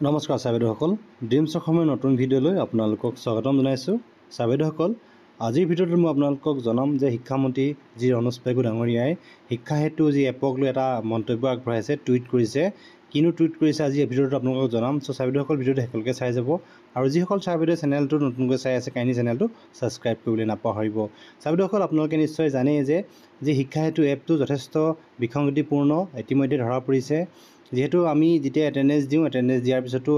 নমস্কাৰ চাবেদসকল ড্ৰিমছ অসমৰ নতুন ভিডিঅ'লৈ আপোনালোকক স্বাগতম জনাইছোঁ। চাবেদসকল আজিৰ ভিডিঅ'টোত মই আপোনালোকক জনাম যে শিক্ষামন্ত্ৰী যি ৰণোজ পেগু ডাঙৰীয়াই শিক্ষা হেতু যি এপক লৈ এটা মন্তব্য আগবঢ়াইছে, টুইট কৰিছে। কিনো টুইট কৰিছে আজি এই ভিডিঅ'টোত আপোনালোকক জনাম। চ' চাবেদসকল ভিডিঅ'টো শেষলৈকে চাই যাব আৰু যিসকল চাবেদে চেনেলটো নতুনকৈ চাই আছে কাইণ্ডলি চেনেলটো ছাবস্ক্ৰাইব কৰিবলৈ নাপাহৰিব। চাবেদসকল আপোনালোকে নিশ্চয় জানেই যে শিক্ষা হেতু এপটো যথেষ্ট বিসংগতিপূৰ্ণ ইতিমধ্যে ধৰা পৰিছে। যিহেতু আমি যেতিয়া এটেণ্ডেঞ্চ দিওঁ, এটেণ্ডেঞ্চ দিয়াৰ পিছতো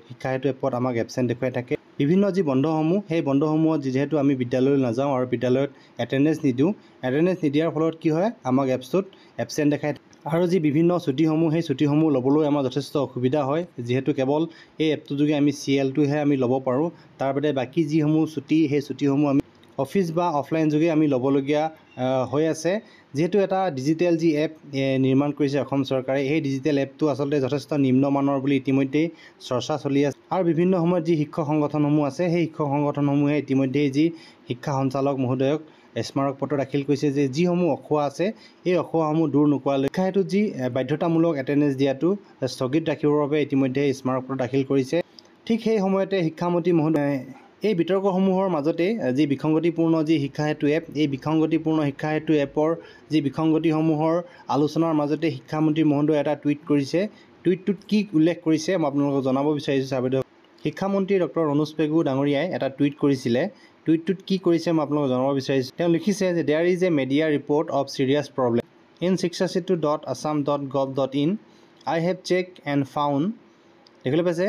শিক্ষা হেতু এপত আমাক এবচেণ্ট দেখুৱাই থাকে। বিভিন্ন যি বন্ধসমূহ সেই বন্ধসমূহত যিহেতু আমি বিদ্যালয়লৈ নাযাওঁ আৰু বিদ্যালয়ত এটেণ্ডেঞ্চ নিদিওঁ, এটেণ্ডেঞ্চ নিদিয়াৰ ফলত কি হয়, আমাক এপছটোত এবচেণ্ট দেখাই আৰু যি বিভিন্ন ছুটীসমূহ সেই ছুটীসমূহ ল'বলৈ আমাৰ যথেষ্ট অসুবিধা হয়। যিহেতু কেৱল এই এপটোৰ যোগে আমি CL2হে আমি ল'ব পাৰোঁ। তাৰ বাদে বাকী যিসমূহ ছুটী সেই ছুটীসমূহ আমি অফিচ বা অফলাইন যোগে আমি ল'বলগীয়া হৈ আছে। যিহেতু এটা ডিজিটেল যি এপ নিৰ্মাণ কৰিছে অসম চৰকাৰে, সেই ডিজিটেল এপটো আচলতে যথেষ্ট নিম্নমানৰ বুলি ইতিমধ্যেই চৰ্চা চলি আছে আৰু বিভিন্ন সময়ত যি শিক্ষক সংগঠনসমূহ আছে সেই শিক্ষক সংগঠনসমূহে ইতিমধ্যেই যি শিক্ষা সঞ্চালক মহোদয়ক স্মাৰক পত্ৰ দাখিল কৰিছে যে যিসমূহ অখুৱা আছে এই অখুৱাসমূহ দূৰ নোকোৱালৈ শিক্ষা হেতুত যি বাধ্যতামূলক এটেণ্ডেঞ্চ দিয়াটো স্থগিত ৰাখিবৰ বাবে ইতিমধ্যে স্মাৰক পত্ৰ দাখিল কৰিছে। ঠিক সেই সময়তে শিক্ষামন্ত্ৰী মহোদয়ে এই বিতৰ্কসমূহৰ মাজতে যি বিসংগতিপূৰ্ণ যি শিক্ষা হেতু এপ, এই বিসংগতিপূৰ্ণ শিক্ষা হেতু এপৰ যি বিসংগতিসমূহৰ আলোচনাৰ মাজতে শিক্ষামন্ত্ৰী মহোদয়ে এটা টুইট কৰিছে। টুইটটোত কি উল্লেখ কৰিছে মই আপোনালোকক জনাব বিচাৰিছোঁ। চাবেদক শিক্ষামন্ত্ৰী ডক্টৰ ৰণোজ পেগু ডাঙৰীয়াই এটা টুইট কৰিছিলে। টুইটটোত কি কৰিছে মই আপোনালোকক জনাব বিচাৰিছোঁ। তেওঁ লিখিছে যে there is a media report of serious problem in 662.assam.gov.in I have checked and found দেখিবলৈ পাইছে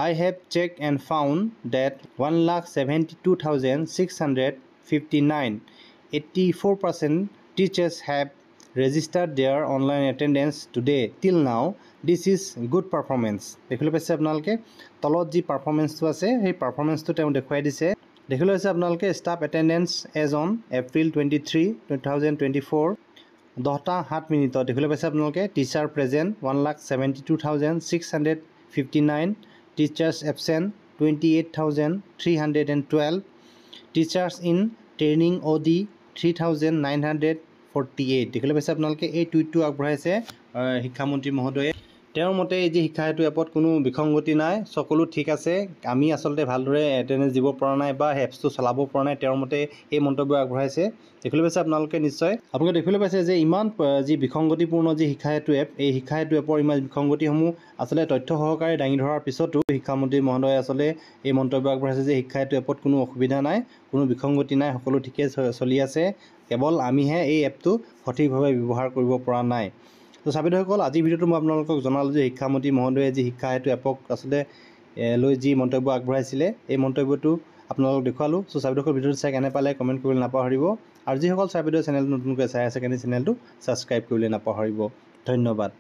I have checked and found that 1,72,659 84% teachers have registered their online attendance today till now. This is good performance. দেখিবলৈ পাইছে আপোনালোকে তলত যি পাৰফৰ্মেঞ্চটো আছে সেই পাৰফৰ্মেঞ্চটো তেওঁ দেখুৱাই দিছে। দেখিবলৈ পাইছে আপোনালোকে staff attendance as on April 23, 2024 10:07 দেখিবলৈ পাইছে আপোনালোকে teacher present 1,72,659 teachers absent 28,312 teachers in training OD 3,948 দেখিবলৈ পাইছে আপোনালোকে এই টুইটটো আগবঢ়াইছে শিক্ষামন্ত্ৰী মহোদয়ে। তেওঁৰ মতে এই যে শিক্ষা হেতু এপত কোনো বিসংগতি নাই, সকলো ঠিক আছে, আমি আচলতে ভালদৰে এটেণ্ডেঞ্চ দিব পৰা নাই বা এপছটো চলাব পৰা নাই, তেওঁৰ মতে এই মন্তব্য আগবঢ়াইছে। দেখিবলৈ পাইছে আপোনালোকে নিশ্চয় আপোনালোকে দেখিবলৈ পাইছে যে ইমান যি বিসংগতিপূৰ্ণ যি শিক্ষা হেতু এপ, এই শিক্ষা হেতু এপৰ ইমান বিসংগতিসমূহ আচলতে তথ্য সহকাৰে দাঙি ধৰাৰ পিছতো শিক্ষামন্ত্ৰী মহোদয়ে আচলতে এই মন্তব্য আগবঢ়াইছে যে শিক্ষা হেতু এপত কোনো অসুবিধা নাই, কোনো বিসংগতি নাই, সকলো ঠিকেই চলি আছে, কেৱল আমিহে এই এপটো সঠিকভাৱে ব্যৱহাৰ কৰিব পৰা নাই। তো চাবেদসকল আজিৰ ভিডিঅ'টো মই আপোনালোকক জনালোঁ যে শিক্ষামন্ত্ৰী মহোদয়ে যি শিক্ষা হেতু এপক আচলতে লৈ যি মন্তব্য আগবঢ়াইছিলে এই মন্তব্যটো আপোনালোকক দেখুৱালোঁ। চ' চাবেদসকল ভিডিঅ'টো চাই কেনে পালে কমেণ্ট কৰিবলৈ নাপাহৰিব আৰু যিসকল চাবেদৰ চেনেলটো নতুনকৈ চাই আছে কাৰণে চেনেলটো ছাবস্ক্ৰাইব কৰিবলৈ নাপাহৰিব। ধন্যবাদ।